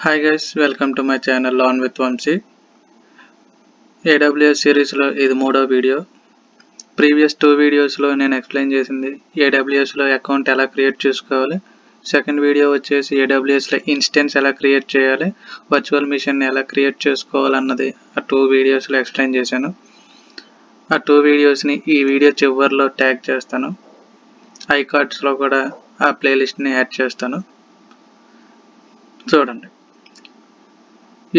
Hi guys, welcome to my channel Learn with Vamsi. AWS series లో ఇది మూడో video. Previous 2 వీడియోస్లో నేను ఎక్స్ప్లెయిన్ చేసింది AWSలో అకౌంట్ ఎలా క్రియేట్ చేసుకోవాలి. సెకండ్ వీడియో వచ్చేసి AWSలో ఇన్స్టెన్స్ ఎలా క్రియేట్ చేయాలి, వర్చువల్ మిషన్ ఎలా క్రియేట్ చేసుకోవాలన్నది ఆ 2 వీడియోస్లో ఎక్స్ప్లెయిన్ చేశాను. ఆ 2 వీడియోస్ని ఈ వీడియో చివరిలో ట్యాగ్ చేస్తాను. ఐకార్డ్స్లో కూడా ఆ ప్లేలిస్ట్ని యాడ్ చేస్తాను, చూడండి.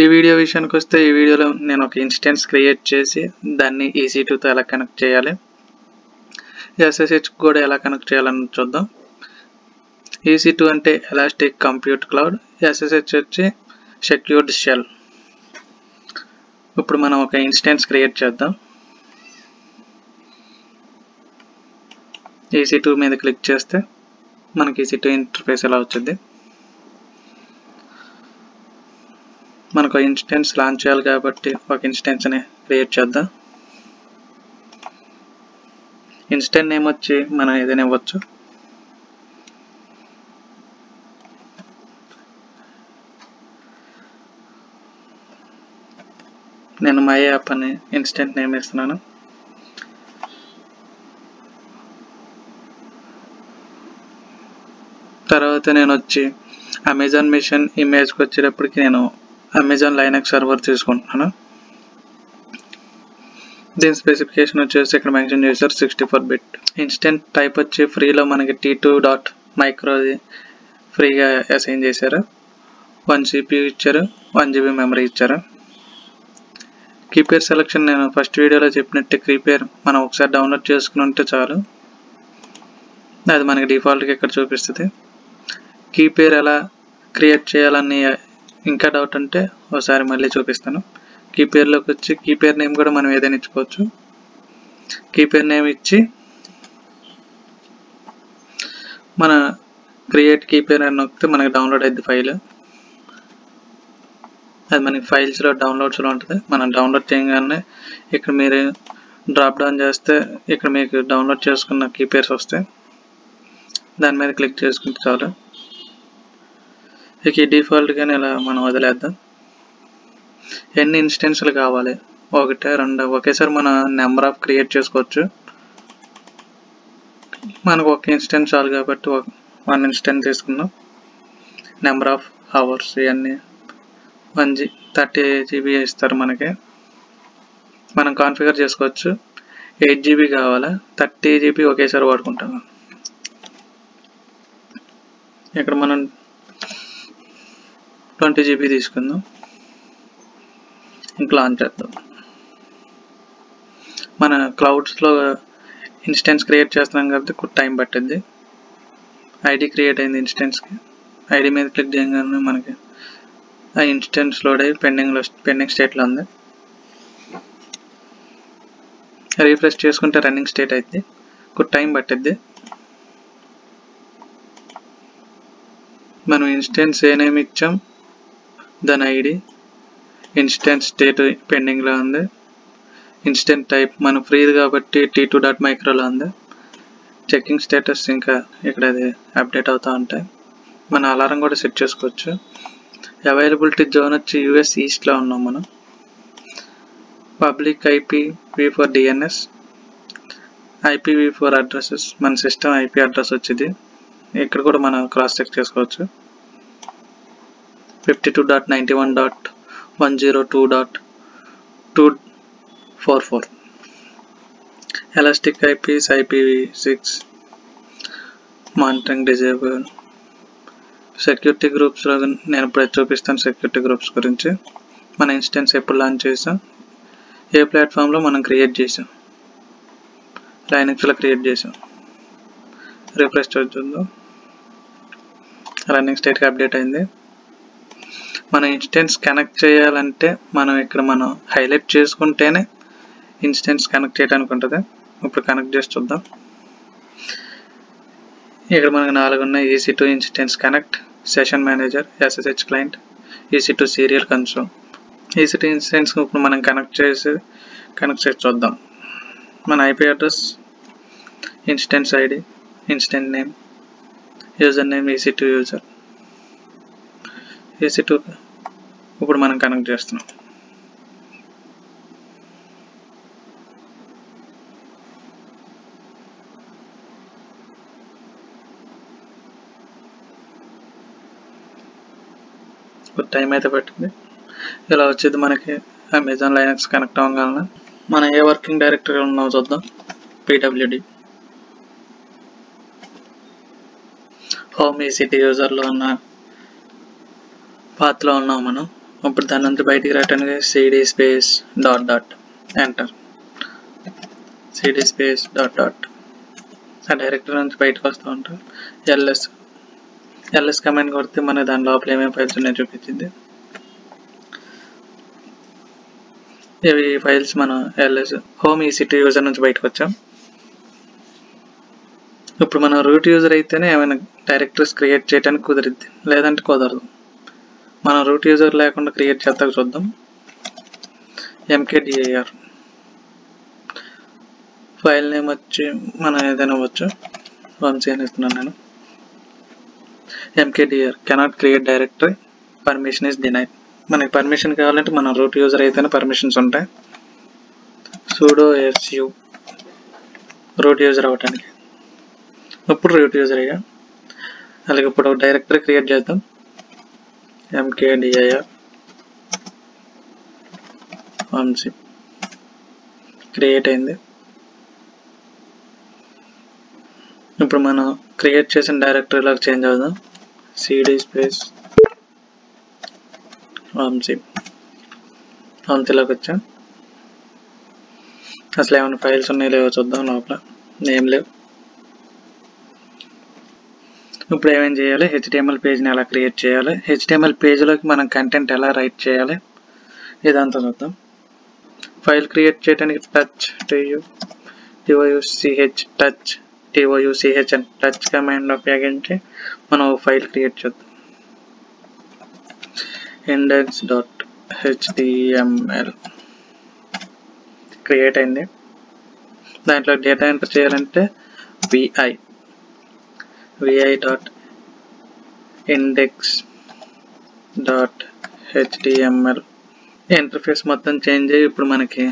ఈ వీడియో విషయానికి వస్తే ఈ వీడియోలో నేను ఒక ఇన్స్టెన్స్ క్రియేట్ చేసి దాన్ని EC2తో ఎలా కనెక్ట్ చేయాలి, SSH కూడా ఎలా కనెక్ట్ చేయాలని చూద్దాం. EC2 అంటే ఎలాస్టిక్ కంప్యూట్ క్లౌడ్, SSH వచ్చి సెక్యూర్డ్ షెల్. ఇప్పుడు మనం ఒక ఇన్స్టెన్స్ క్రియేట్ చేద్దాం. EC2 మీద క్లిక్ చేస్తే మనకి EC2 ఇంటర్ఫేస్ ఎలా వచ్చింది. మనకు ఇన్స్టెన్స్ లాంచ్ చేయాలి కాబట్టి ఒక ఇన్స్టెన్స్ని క్రియేట్ చేద్దాం. ఇన్స్టెన్స్ నేమ్ వచ్చి మనం ఏదైనా ఇవ్వచ్చు. నేను మై యాప్ అని ఇన్స్టెన్స్ నేమ్ ఇస్తున్నాను. తర్వాత నేను వచ్చి అమెజాన్ మిషన్ ఇమేజ్కి వచ్చేటప్పటికి నేను అమెజాన్ లైనక్స్ సర్వర్ తీసుకుంటున్నాను. దీని స్పెసిఫికేషన్ వచ్చేసి ఇక్కడ మెన్షన్ చేశారు 64 బిట్. ఇన్స్టెంట్ టైప్ వచ్చి ఫ్రీలో మనకి T2.micro ఫ్రీగా అసైన్ చేశారు. 1 CPU ఇచ్చారు, 1 GB మెమరీ ఇచ్చారు. కీపేర్ సెలెక్షన్ నేను ఫస్ట్ వీడియోలో చెప్పినట్టు కీపేర్ మనం ఒకసారి డౌన్లోడ్ చేసుకుని ఉంటే చాలు, అది మనకి డిఫాల్ట్గా ఇక్కడ చూపిస్తుంది. కీపేర్ ఎలా క్రియేట్ చేయాలని ఇంకా డౌట్ ఉంటే ఒకసారి మళ్ళీ చూపిస్తాను. కీపేర్లోకి వచ్చి కీపేర్ నేమ్ కూడా మనం ఏదైనా ఇచ్చుకోవచ్చు. కీపేర్ నేమ్ ఇచ్చి మన క్రియేట్ కీపేర్ అని నొక్కితే మనకి డౌన్లోడ్ అయ్యింది ఫైల్. అది మనకి ఫైల్స్లో డౌన్లోడ్స్లో ఉంటుంది. మనం డౌన్లోడ్ చేయగానే ఇక్కడ మీరు డ్రాప్ డౌన్ చేస్తే ఇక్కడ మీకు డౌన్లోడ్ చేసుకున్న కీపేర్స్ వస్తాయి. దాని మీద క్లిక్ చేసుకుంటే చాలు. ఇక డిఫాల్ట్గానే ఇలా మనం వదిలేద్దాం. ఎన్ని ఇన్స్టెన్స్లు కావాలి, 1 2 ఒకేసారి మన నెంబర్ ఆఫ్ క్రియేట్ చేసుకోవచ్చు. మనకు ఒక ఇన్స్టెన్స్ చాలు కాబట్టి 1 ఇన్స్టెన్స్ తీసుకుందాం. నెంబర్ ఆఫ్ అవర్స్ ఇవన్నీ 30 GB ఇస్తారు మనకి. మనం కాన్ఫిగర్ చేసుకోవచ్చు. 8 GB కావాలా, 30 GB ఒకేసారి వాడుకుంటాం. ఇక్కడ మనం 20 GB తీసుకుందాం. ఇంకా లాంచ్ చేద్దాం. మన క్లౌడ్స్లో ఇన్స్టెన్స్ క్రియేట్ చేస్తున్నాం కాబట్టి కొంచెం టైం పట్టింది. ఐడి క్రియేట్ అయింది ఇన్స్టెన్స్కి. ఐడి మీద క్లిక్ చేయగానే మనకి ఆ ఇన్స్టెన్స్ లోడ్ అయ్యి పెండింగ్ స్టేట్లో ఉంది. రీఫ్రెష్ చేసుకుంటే రన్నింగ్ స్టేట్ అయింది. కొంచెం టైం పట్టిద్ది. మనం ఇన్స్టెన్స్ ఏ నేమ్ ఇచ్చాం, దాని ఐడి, ఇన్స్టెన్స్ స్టేట్ పెండింగ్లో ఉంది. ఇన్స్టెన్స్ టైప్ మనం ఫ్రీది కాబట్టి T2.microలో ఉంది. చెకింగ్ స్టేటస్ ఇంకా ఇక్కడ అది అప్డేట్ అవుతూ ఉంటాయి. మన అలారం కూడా సెట్ చేసుకోవచ్చు. అవైలబిలిటీ జోన్ వచ్చి US ఈస్ట్లో ఉన్నాం మనం. Public IPv4 DNS, IPv4 addresses మన సిస్టమ్ IP అడ్రస్ వచ్చింది. ఇక్కడ కూడా మనం క్రాస్ చెక్ చేసుకోవచ్చు. 52.91.102.244. Elastic IPs IPv6. Monitoring disable. Security గ్రూప్స్లో నేను ఇప్పుడు చూపిస్తాను. సెక్యూరిటీ గ్రూప్స్ గురించి మన ఇన్స్టెన్స్ ఎప్పుడు లాంచ్ చేసాం, ఏ ప్లాట్ఫామ్లో మనం క్రియేట్ చేసాం, లైనక్స్లో క్రియేట్ చేసాం. రిఫ్రెష్ చూద్దాం. రన్నింగ్ స్టేట్కి అప్డేట్ అయింది. మన ఇన్స్టెన్స్ కనెక్ట్ చేయాలంటే మనం హైలైట్ చేసుకుంటేనే ఇన్స్టెన్స్ కనెక్ట్ చేయడానికి ఉంటుంది. ఇప్పుడు కనెక్ట్ చేసి చూద్దాం. ఇక్కడ మనకు 4 ఉన్నాయి. EC2 instance connect, session manager, SSH client, EC2 serial console. EC2 instance ఇప్పుడు మనం కనెక్ట్ చేసి చూద్దాం. మన IP address, instance ID, instance name, user name EC2 user, EC2 ఇప్పుడు మనం కనెక్ట్ చేస్తున్నాం. టైం అయితే పట్టింది. ఇలా వచ్చేది మనకి అమెజాన్ లైనక్స్ కనెక్ట్ అవ్వగలన. మనం ఏ వర్కింగ్ డైరెక్టరీ ఉన్నామో చూద్దాం. pwd హోమ్ ఈసీటీ యూజర్లో ఉన్న పాత్లో ఉన్నాం మనం. ఇప్పుడు దాని నుంచి బయటికి రావడానికి cd space dot dot enter. cd space dot dot ఆ డైరెక్టరీ నుంచి బయటకు వస్తూ ఉంటాం. ls కమాండ్ కొడితే మన దాని లోపల ఏమేమి ఫైల్స్ ఉన్నాయో చూపించింది. ఇవి ఫైల్స్ మనం ls హోమ్ ఈసీటీ యూజర్ నుంచి బయటకు వచ్చాం. ఇప్పుడు మనం రూట్ యూజర్ అయితేనే ఏమైనా డైరెక్టరీస్ క్రియేట్ చేయడానికి కుదిరిద్ది, లేదంటే కుదరదు. మనం రూట్ యూజర్ లేకుండా క్రియేట్ చేద్దాం చూద్దాం. mkdir ఫైల్ నేమ్ వచ్చి మనం ఏదైనా అవ్వచ్చు. వంశీ అని ఇస్తున్నాను నేను. mkdir cannot create directory, permission is denied. మనకి పర్మిషన్ కావాలంటే మనం రూట్ యూజర్ అయితేనే పర్మిషన్స్ ఉంటాయి. sudo su రూట్ యూజర్ అవ్వటానికి. ఇప్పుడు రూట్ యూజర్ అయ్యా. అలాగే ఇప్పుడు డైరెక్టరీ క్రియేట్ చేద్దాం. mkdir వంశీ క్రియేట్ అయింది. ఇప్పుడు మనం క్రియేట్ చేసిన డైరెక్టరీలోకి చేంజ్ అవుదాం. cd స్పేస్ వంశీలోకి వచ్చాం. అసలు ఏమైనా ఫైల్స్ ఉన్నాయో లేవో చూద్దాం. లోపల ఏం లేవు. ఇప్పుడు ఏమేం చేయాలి? HTML పేజ్ని ఎలా క్రియేట్ చేయాలి, HTML పేజ్లోకి మనం కంటెంట్ ఎలా రైట్ చేయాలి, ఇదంతా చూద్దాం. ఫైల్ క్రియేట్ చేయడానికి touch TOUCH and touch command ఉపయోగించి మనం ఫైల్ క్రియేట్ చేద్దాం. index.html క్రియేట్ అయింది. దాంట్లో డేటా ఎంటర్ చేయాలంటే vi.index.html ఇంటర్ఫేస్ మొత్తం చేంజ్ అయ్యి ఇప్పుడు మనకి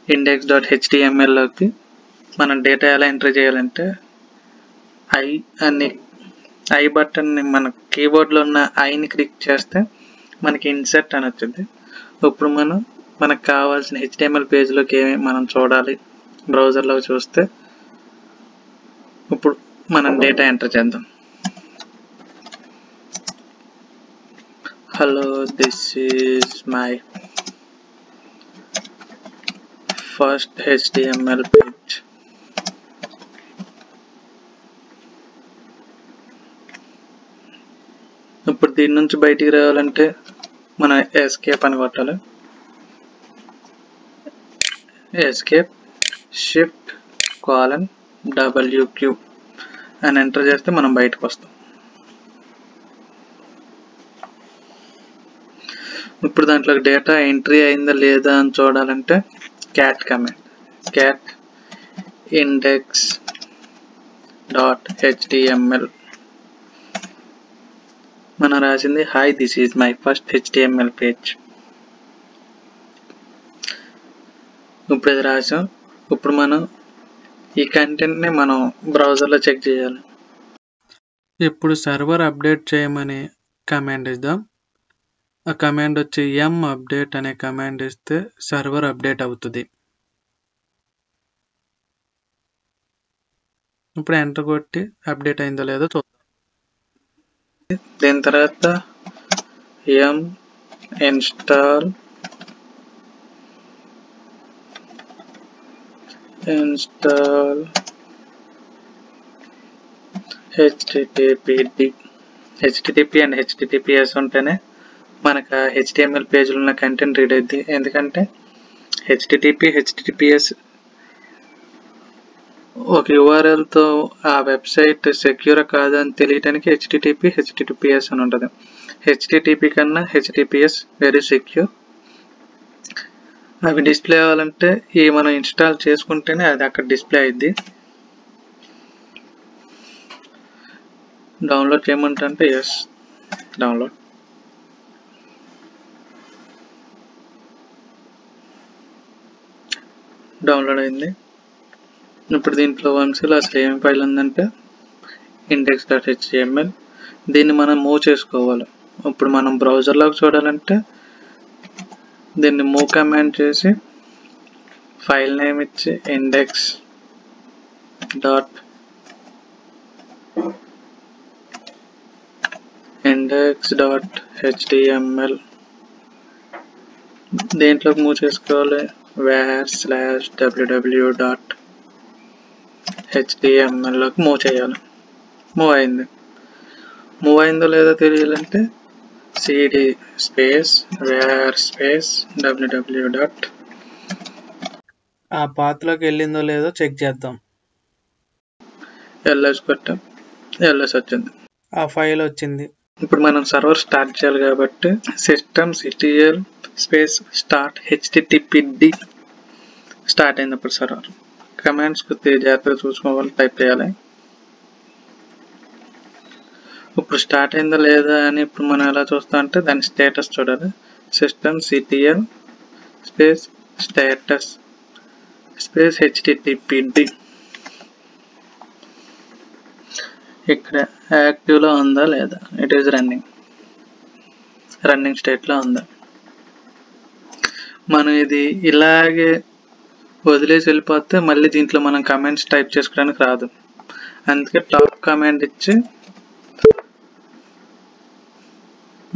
index.htmlలోకి మనం డేటా ఎలా ఎంటర్ చేయాలంటే ఐ బటన్ని మన కీబోర్డ్లో ఉన్న ఐని క్లిక్ చేస్తే మనకి ఇన్సర్ట్ అని వచ్చింది. ఇప్పుడు మనకు కావాల్సిన HTML పేజ్లోకి ఏమి మనం చూడాలి బ్రౌజర్లో చూస్తే ఇప్పుడు మనం డేటా ఎంటర్ చేద్దాం. Hello, this is my first HTML page. ఇప్పుడు దీని నుంచి బయటికి రావాలంటే మనం ఎస్కేప్ అని కొట్టాలి. ఎస్కేప్ shift:\wq అని ఎంటర్ చేస్తే మనం బయటకు వస్తాం. ఇప్పుడు దాంట్లో డేటా ఎంట్రీ అయిందా లేదా అని చూడాలంటే క్యాట్ కమాండ్, క్యాట్ index.html. మనం రాసింది hi, this is my first HTML page. ఇప్పుడు ఇది రాసాం. ఇప్పుడు మనం ఈ కంటెంట్ని మనం బ్రౌజర్లో చెక్ చేయాలి. ఇప్పుడు సర్వర్ అప్డేట్ చేయమని కమాండ్ ఇద్దాం. ఆ కమాండ్ వచ్చి update అనే కమాండ్ ఇస్తే సర్వర్ అప్డేట్ అవుతుంది. ఇప్పుడు ఎంటర్ కొట్టి అప్డేట్ అయిందో లేదో చూద్దాం. దీని తర్వాత install http అండ్ https ఉంటేనే మనకు HTML పేజ్లో ఉన్న కంటెంట్ రీడ్ అయింది. ఎందుకంటే https ఒక URLతో ఆ వెబ్సైట్ సెక్యూర్ కాదని తెలియటానికి https అని ఉంటుంది. http కన్నా https వెరీ సెక్యూర్. అవి డిస్ప్లే అవ్వాలంటే మనం ఇన్స్టాల్ చేసుకుంటేనే అది అక్కడ డిస్ప్లే అయింది. డౌన్లోడ్ చేయమంటే ఎస్ డౌన్లోడ్. డౌన్లోడ్ అయింది. ఇప్పుడు దీంట్లో వన్స్లో అసలు ఏం ఫైల్ ఉందంటే index.html. దీన్ని మనం మూవ్ చేసుకోవాలి. ఇప్పుడు మనం బ్రౌజర్లోకి చూడాలంటే దీన్ని మూవ్ కమాండ్ చేసి ఫైల్ నేమ్ ఇచ్చి index.html దేంట్లోకి మూవ్ చేసుకోవాలి, var/www.html లోకి మూవ్ చేయాలి. మూవ్ అయిందో లేదో తెలియాలంటే cd space var space www. ఆ పాత్లోకి వెళ్ళిందో లేదో చెక్ చేద్దాం. ls కొట్టాం, ls వచ్చింది, ఆ ఫైల్ వచ్చింది. ఇప్పుడు మనం సర్వర్ స్టార్ట్ చేయాలి కాబట్టి systemctl space start httpd start అయింది. ఇప్పుడు సర్వర్ కమాండ్స్ జాగ్రత్తగా చూసుకోవాలి, టైప్ చేయాలి. ఇప్పుడు స్టార్ట్ అయిందా లేదా అని ఇప్పుడు మనం ఎలా చూస్తాం అంటే దాని స్టేటస్ చూడాలి. systemctl space status space httpd. ఇక్కడ యాక్టివ్లో ఉందా లేదా, ఇట్ ఈస్ రన్నింగ్ స్టేట్లో ఉందా. మనం ఇది ఇలాగే వదిలేసి వెళ్ళిపోతే మళ్ళీ దీంట్లో మనం కమాండ్స్ టైప్ చేసుకోవడానికి రాదు. అందుకే టాప్ కమాండ్ ఇచ్చి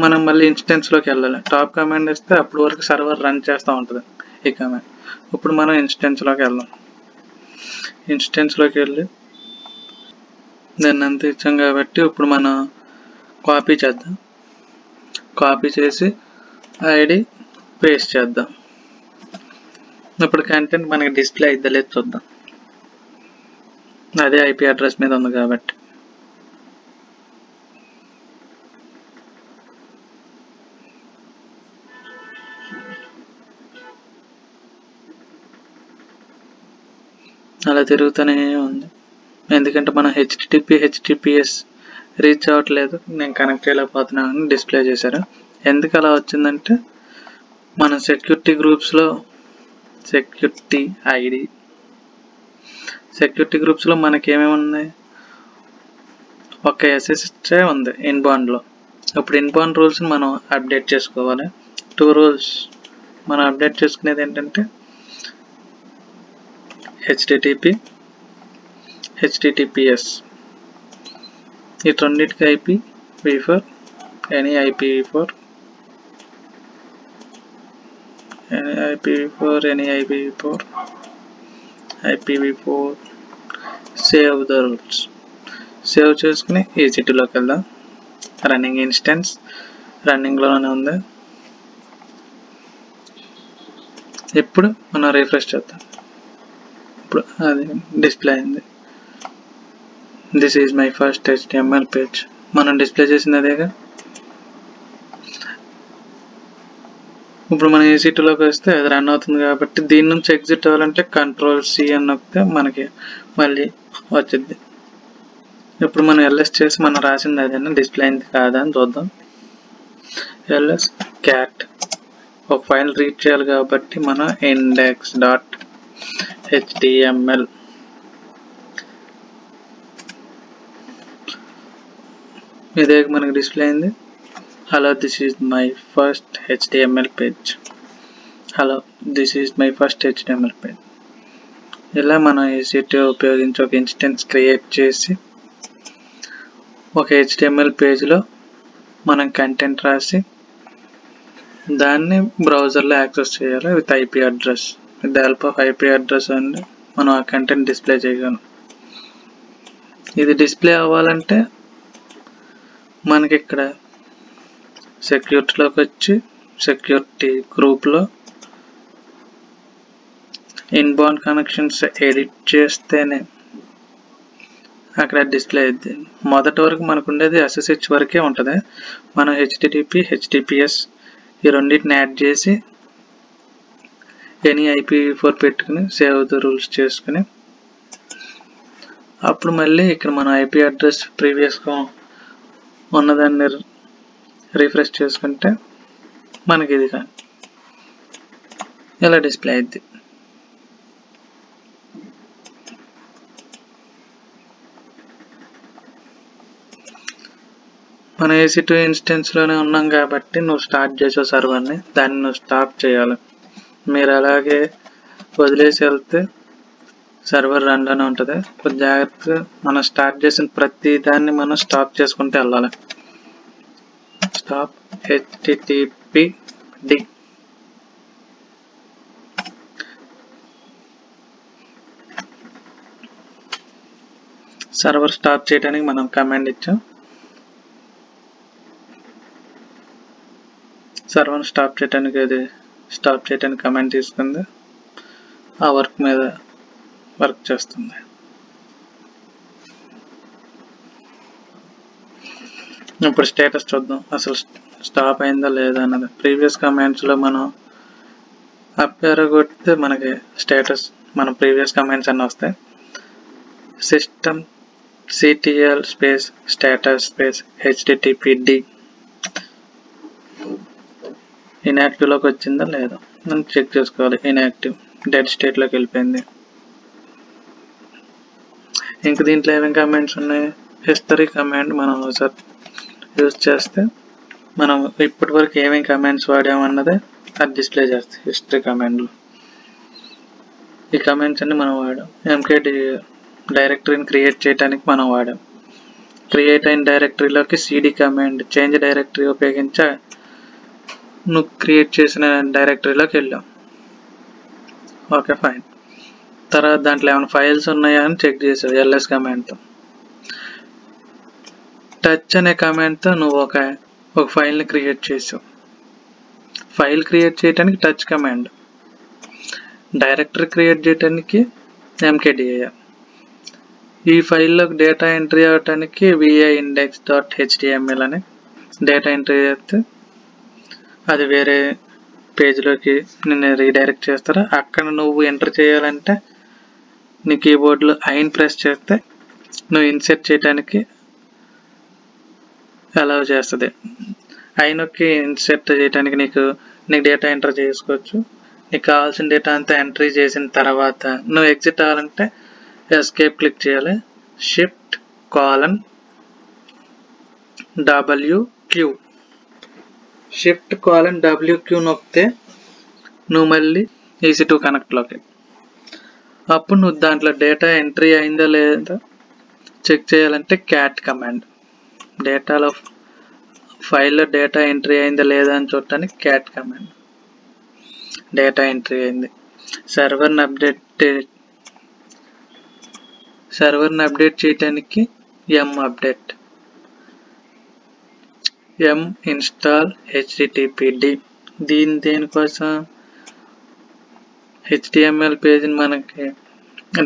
మనం మళ్ళీ ఇన్స్టెన్స్లోకి వెళ్ళాలి. టాప్ కమాండ్ ఇస్తే అప్పటి వరకు సర్వర్ రన్ చేస్తూ ఉంటుంది ఈ కమాండ్. ఇప్పుడు మనం ఇన్స్టెన్స్లోకి వెళ్దాం. ఇన్స్టెన్స్లోకి వెళ్ళి దాన్ని అంత ఇచ్చాం కాబట్టి ఇప్పుడు మనం కాపీ చేద్దాం. కాపీ చేసి ఐడి పేస్ట్ చేద్దాం. ఇప్పుడు కంటెంట్ మనకి డిస్ప్లే అయిద్దా లేదు చూద్దాం. అదే ఐపీ అడ్రస్ మీద ఉంది కాబట్టి అలా తిరుగుతూనే ఉంది. ఎందుకంటే మనం https రీచ్ అవ్వట్లేదు, నేను కనెక్ట్ చేయలేకపోతున్నాను అని డిస్ప్లే చేశారు. ఎందుకు అలా వచ్చిందంటే మనం సెక్యూరిటీ గ్రూప్స్లో సెక్యూరిటీ గ్రూప్స్లో మనకి ఏమేమి ఉన్నాయి, ఒక SSH ఉంది ఇన్బౌండ్లో. ఇప్పుడు ఇన్బౌండ్ రూల్స్ని మనం అప్డేట్ చేసుకోవాలి. 2 రూల్స్ మనం అప్డేట్ చేసుకునేది ఏంటంటే https ఈ రెండింటికి IPv4 any IPv4 save the rules. Save చేసుకుని ఈ సిటీలోకి వెళ్దాం. రన్నింగ్ ఇన్స్టెన్స్ రన్నింగ్లోనే ఉంది. ఇప్పుడు మనం రిఫ్రెష్ చేద్దాం. ఇప్పుడు అది డిస్ప్లే అయింది. This is my first HTML page. మనం డిస్ప్లే చేసింది అదేగా. ఇప్పుడు మనం ఈ సిటీలోకి వస్తే అది రన్ అవుతుంది కాబట్టి దీని నుంచి ఎగ్జిట్ అవ్వాలంటే Ctrl+C అని నొక్కితే మనకి మళ్ళీ వచ్చింది. ఇప్పుడు మనం ls చేసి మనం రాసింది అదేనా, డిస్ప్లే అయింది కాదా అని చూద్దాం. ls cat ఒక ఫైల్ రీడ్ చేయాలి కాబట్టి మనం index.html ఇదే మనకి డిస్ప్లే అయింది. Hello this is my first HTML page. ఇలా మనం ఈ సిటీ ఉపయోగించి ఒక ఇన్స్టెన్స్ క్రియేట్ చేసి ఒక HTML పేజ్లో మనం కంటెంట్ రాసి దాన్ని బ్రౌజర్లో యాక్సెస్ చేయాలి with IP address. With the help of IP address అండి మనం ఆ కంటెంట్ డిస్ప్లే చేయగలం. ఇది డిస్ప్లే అవ్వాలంటే మనకి ఇక్కడ సెక్యూరిటీలోకి వచ్చి సెక్యూరిటీ గ్రూప్లో ఇన్బౌండ్ కనెక్షన్స్ ఎడిట్ చేస్తేనే అక్కడ డిస్ప్లే అయింది. మొదటి వరకు మనకు ఉండేది SSH వరకే ఉంటుంది. మనం HTTP HTTPS ఈ రెండింటిని యాడ్ చేసి ఎనీ IPv4 పెట్టుకుని సేవ్ ద రూల్స్ చేసుకుని అప్పుడు మళ్ళీ ఇక్కడ మనం IP అడ్రస్ ప్రీవియస్గా ఉన్నదాన్ని రిఫ్రెష్ చేసుకుంటే మనకి ఇది ఇలా డిస్ప్లే అయింది. మన EC2 ఇన్స్టెన్స్లోనే ఉన్నాం కాబట్టి నువ్వు స్టార్ట్ చేసావు సర్వర్ని, దాన్ని నువ్వు స్టాప్ చేయాలి. మీరు అలాగే వదిలేసి వెళ్తే సర్వర్ రన్లోనే ఉంటుంది. కొంచెం జాగ్రత్తగా మనం స్టార్ట్ చేసిన ప్రతి దాన్ని మనం స్టాప్ చేసుకుంటూ వెళ్ళాలి. Stop httpd. సర్వర్ స్టాప్ చేయడానికి మనం కమాండ్ ఇచ్చాం. సర్వర్ని స్టాప్ చేయడానికి కమాండ్ తీసుకుంది. ఆ వర్క్ మీద వర్క్ చేస్తుంది. ఇప్పుడు స్టేటస్ చూద్దాం, అసలు స్టాప్ అయిందా లేదా అన్నది. ప్రీవియస్ కమాండ్స్లో మనం అప్ ఏరో కొడితే మనకి స్టేటస్ మన ప్రీవియస్ కమాండ్స్ అన్నీ వస్తాయి. System ctl space status space httpd ఇన్యాక్టివ్లోకి వచ్చిందా లేదా మనం చెక్ చేసుకోవాలి. ఇన్యాక్టివ్, డెడ్ స్టేట్లోకి వెళ్ళిపోయింది. ఇంక దీంట్లో ఏమేమి కమాండ్స్ ఉన్నాయి? హిస్టరీ కమాండ్ మనం ఒకసారి యూజ్ చేస్తే మనం ఇప్పటి వరకు ఏమేమి కమాండ్స్ వాడామన్నదే అది డిస్ప్లే చేస్తుంది. హిస్టరీ కమాండ్లో ఈ కమాండ్స్ అన్ని మనం వాడాం. mkd డైరెక్టరీని క్రియేట్ చేయడానికి మనం వాడాం. క్రియేట్ అయిన డైరెక్టరీలోకి cd కమాండ్ చేంజ్ డైరెక్టరీ ఉపయోగించి నువ్వు క్రియేట్ చేసిన డైరెక్టరీలోకి వెళ్ళాం. Okay, fine. తర్వాత దాంట్లో ఏమైనా ఫైల్స్ ఉన్నాయా అని చెక్ చేసావు ls కమాండ్తో. టచ్ అనే కమాండ్తో నువ్వు ఒక ఫైల్ని క్రియేట్ చేసావు. ఫైల్ క్రియేట్ చేయడానికి టచ్ కమాండ్, డైరెక్టరీ క్రియేట్ చేయడానికి mkdir, ఈ ఫైల్లోకి డేటా ఎంట్రీ అవ్వడానికి vi-index.html అని డేటా ఎంట్రీ చేస్తే అది వేరే పేజ్లోకి నిన్ను రీడైరెక్ట్ చేస్తారు. అక్కడ నువ్వు ఎంటర్ చేయాలంటే నీ కీబోర్డ్లో ఐన్ ప్రెస్ చేస్తే నువ్వు ఇన్సర్ట్ చేయడానికి అలౌ చేస్తుంది. ఐనొక్కి ఇన్సర్ట్ చేయడానికి నీకు డేటా ఎంటర్ చేసుకోవచ్చు. నీకు కావాల్సిన డేటా అంతా ఎంట్రీ చేసిన తర్వాత నువ్వు ఎగ్జిట్ అవ్వాలంటే ఎస్కేప్ క్లిక్ చేయాలి. Shift:\WQ నొక్కితే నువ్వు మళ్ళీ EC2 కనెక్ట్లోకి. అప్పుడు నువ్వు దాంట్లో డేటా ఎంట్రీ అయిందా లేదా చెక్ చేయాలంటే క్యాట్ కమాండ్, డేటాలో ఫైల్లో డేటా ఎంట్రీ అయిందా లేదా అని చూడటానికి క్యాట్ కమాండ్. డేటా ఎంట్రీ అయింది. సర్వర్ని అప్డేట్ చేయడానికి mupdate, install httpd. దేనికోసం? HTML పేజ్ని మనకి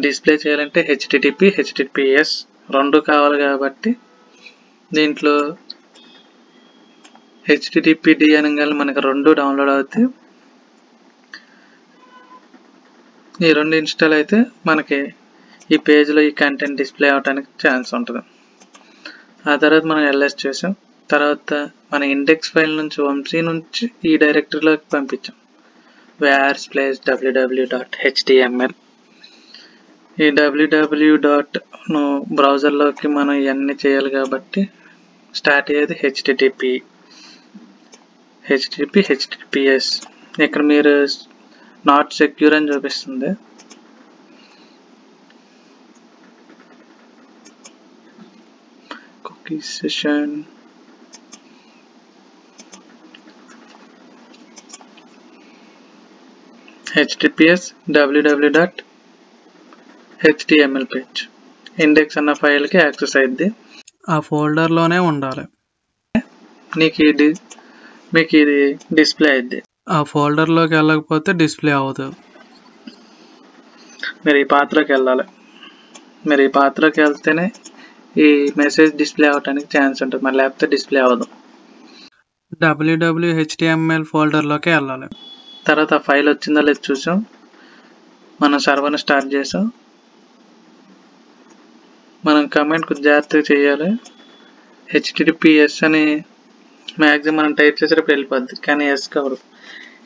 డిస్ప్లే చేయాలంటే http https రెండు కావాలి కాబట్టి దీంట్లో httpd అనగానే మనకి రెండు డౌన్లోడ్ అవుతాయి. ఈ రెండు ఇన్స్టాల్ అయితే మనకి ఈ పేజ్లో ఈ కంటెంట్ డిస్ప్లే అవడానికి ఛాన్స్ ఉంటుంది. ఆ తర్వాత మనం ls చేసాం. తర్వాత మన ఇండెక్స్ ఫైల్ నుంచి వంశీ నుంచి ఈ డైరెక్టరీలోకి పంపించాం www.html. ఈ www. బ్రౌజర్లోకి మనం ఇవన్నీ చేయాలి కాబట్టి స్టార్ట్ అయ్యేది https. ఇక్కడ మీరు నాట్ సెక్యూర్ అని చూపిస్తుంది. Cookie session https www.html page index అన్న ఫైల్కి యాక్సెస్ అయింది. ఆ ఫోల్డర్లోనే ఉండాలి. మీకు ఇది డిస్ప్లే అయింది. ఆ ఫోల్డర్లోకి వెళ్ళకపోతే డిస్ప్లే అవుతుంది. మీరు ఈ పాత్రలోకి వెళ్ళాలి. మీరు ఈ పాత్రలోకి వెళ్తేనే ఈ మెసేజ్ డిస్ప్లే అవ్వడానికి ఛాన్స్ ఉంటుంది, మరి లేకపోతే డిస్ప్లే అవ్వదు. www.html ఫోల్డర్లోకి వెళ్ళాలి. తర్వాత ఆ ఫైల్ వచ్చిందో లేదు చూసాం. మనం సర్వర్ని స్టార్ట్ చేసాం. మనం కమాండ్ కొంచెం జాగ్రత్తగా చేయాలి. https అని మ్యాక్సిమం మనం టైప్ చేసేటప్పుడు వెళ్ళిపోద్ది, కానీ ఎస్ కవరు.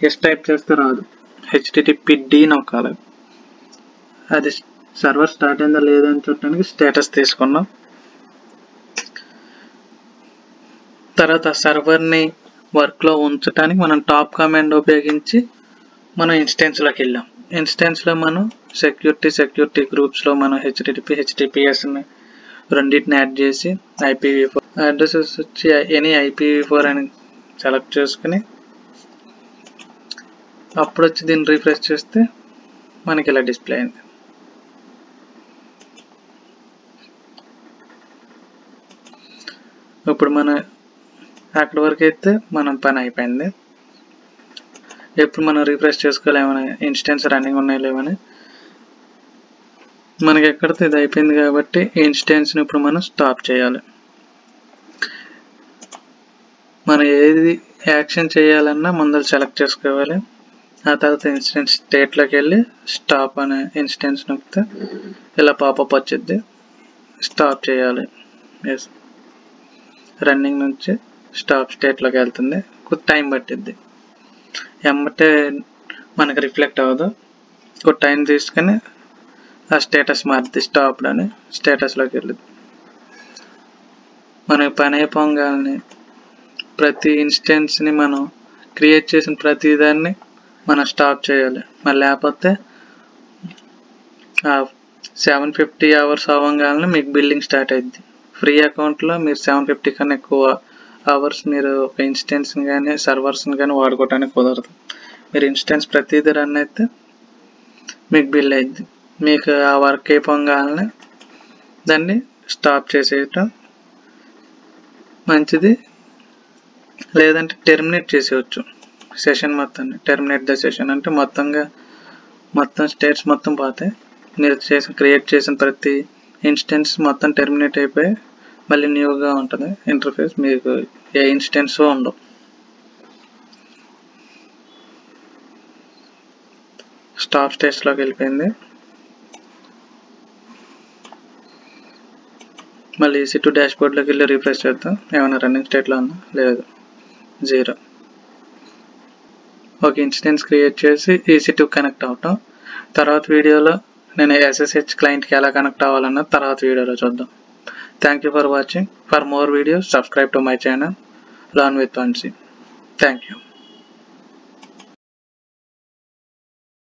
ఎస్ టైప్ చేస్తే రాదు. httpd నొక్కాలి. అది సర్వర్ స్టార్ట్ అయిందా లేదా అని చూడటానికి స్టేటస్ తీసుకున్నాం. తర్వాత సర్వర్ని వర్క్లో ఉంచడానికి మనం టాప్ కమాండ్ ఉపయోగించి మనం ఇన్స్టెన్స్లోకి వెళ్ళాం. ఇన్స్టెన్స్లో మనం సెక్యూరిటీ గ్రూప్స్లో మనం హెచ్టిటిపిఎస్ని రెండింటిని యాడ్ చేసి IPv4 అడ్రసెస్ వచ్చి ఎనీ IPv4 అని సెలెక్ట్ చేసుకుని అప్పుడు వచ్చి దీన్ని రిఫ్రెష్ చేస్తే మనకి ఇలా డిస్ప్లే అయింది. ఇప్పుడు మనం అక్కడి వరకు అయితే మనం పని అయిపోయింది. ఎప్పుడు మనం రిఫ్రెష్ చేసుకోలేమని ఇన్స్టెన్స్ రన్నింగ్ ఉన్నాయి లేవని మనకి ఎక్కడితో ఇది అయిపోయింది కాబట్టి ఇన్స్టెన్స్ని ఇప్పుడు మనం స్టాప్ చేయాలి. మనం ఏది యాక్షన్ చేయాలన్నా ముందర సెలెక్ట్ చేసుకోవాలి. ఆ తర్వాత ఇన్స్టెన్స్ స్టేట్లోకి వెళ్ళి స్టాప్ అనే ఇన్స్టెన్స్ నొక్కితే ఇలా పాపప్ వచ్చింది, స్టాప్ చేయాలి. ఎస్, రన్నింగ్ నుంచి స్టాప్ స్టేట్లోకి వెళ్తుంది. కొంచెం టైం పట్టిద్ది, ఎమ్మటే మనకు రిఫ్లెక్ట్ అవ్వదు. కొంచెం టైం తీసుకుని ఆ స్టేటస్ మారుద్ది, స్టాప్ అని స్టేటస్లోకి వెళ్ళింది. మనకి పని అయిపోగానే ప్రతి ఇన్స్టెన్స్ని మనం క్రియేట్ చేసిన ప్రతి దాన్ని మనం స్టాప్ చేయాలి. మరి లేకపోతే 750 అవర్స్ అవ్వగానే మీకు బిల్లింగ్ స్టార్ట్ అయింది. ఫ్రీ అకౌంట్లో మీరు 750 కన్నా ఎక్కువ అవర్స్ మీరు ఒక ఇన్స్టెన్స్ని కానీ సర్వర్స్ని కానీ వాడుకోవడానికి కుదరదు. మీరు ఇన్స్టెన్స్ ప్రతిదీ రన్ అయితే మీకు బిల్ అయింది. మీకు ఆ వర్క్ అయిపోగానే దాన్ని స్టాప్ చేసేయటం మంచిది. లేదంటే టెర్మినేట్ చేసేయచ్చు సెషన్ మొత్తాన్ని. టెర్మినేట్ ద సెషన్ అంటే మొత్తం స్టేట్స్ మొత్తం పోతాయి. మీరు క్రియేట్ చేసిన ప్రతి ఇన్స్టెన్స్ మొత్తం టెర్మినేట్ అయిపోయి మళ్ళీ న్యూగా ఉంటుంది ఇంటర్ఫేస్. మీకు ఏ ఇన్స్టెన్స్ ఉండవు. స్టాప్ స్టేట్స్లోకి వెళ్ళిపోయింది. మళ్ళీ EC2 డాష్బోర్డ్లోకి వెళ్ళి రిఫ్రెష్ చేద్దాం. ఏమైనా రన్నింగ్ స్టేట్లో ఉందా? లేదు, 0. ఒక ఇన్స్టెన్స్ క్రియేట్ చేసి EC2 కనెక్ట్ అవటం. తర్వాత వీడియోలో నేను SSH క్లయింట్కి ఎలా కనెక్ట్ అవ్వాలన్నది తర్వాత వీడియోలో చూద్దాం. Thank you for watching. For more videos subscribe to my channel learn with Vamsi. Thank you.